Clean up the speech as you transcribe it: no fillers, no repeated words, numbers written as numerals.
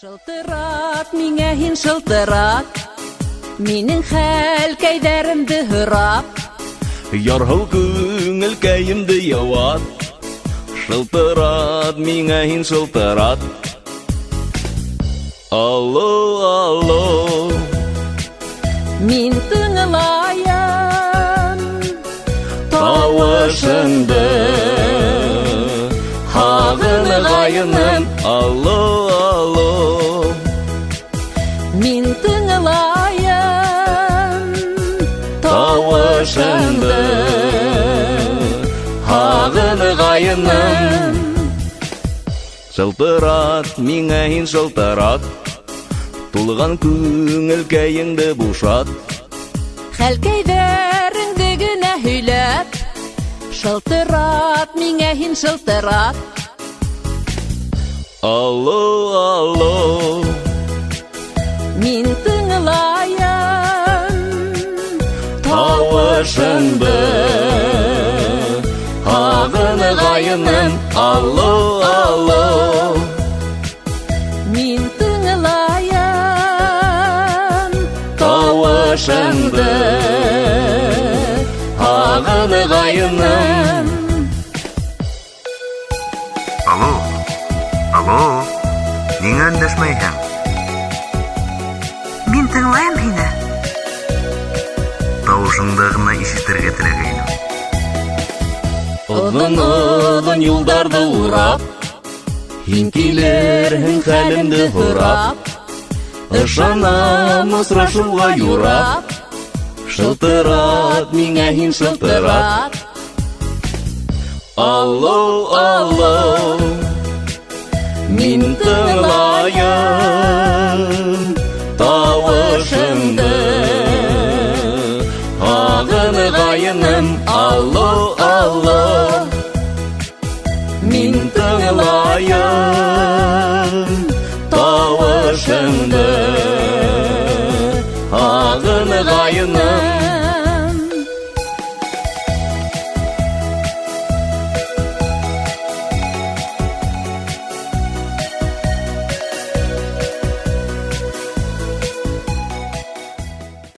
Шылтырат, миңә һин шылтырат, минең хәл кәйдәремде һорап. Ярһыл күңел кәемде яват, шылтырат, миңа һин шылтырат. Алло, алло, Мин тыңлайым тавышыңды, һағынғайыным. Алло, алло, Мин тыңлайым тавышыңды, һағынғайыным. Шылтырат, миңа һин шылтырат, тулган күңел кәеңде бушат. Хәл кәйдәреңде генә һөйләп, шылтырат, миңә һин шылтырат. Алло, алло, Мин тыңлайым тавышыңды, һағынғайыным. Алло, алло, Мин тыңлайым тавышыңды, һағынғайыным. Алло, алло, ниңә өндәшмәйһең? Мин тыңлайым һине. Тавышыңды гына ишетергә теләгәйнем. Оҙон-оҙон юлдарҙы урап, һин килерһең хәлемде һорап. Ышанам осрашыуға юрап, шылтырат, миңә һин шылтырат. Алло, алло, мин тыңлайым тавышыңды, һағынғайыным. Алло, алло, мин тыңлайым тавышыңды, һағынғайыным.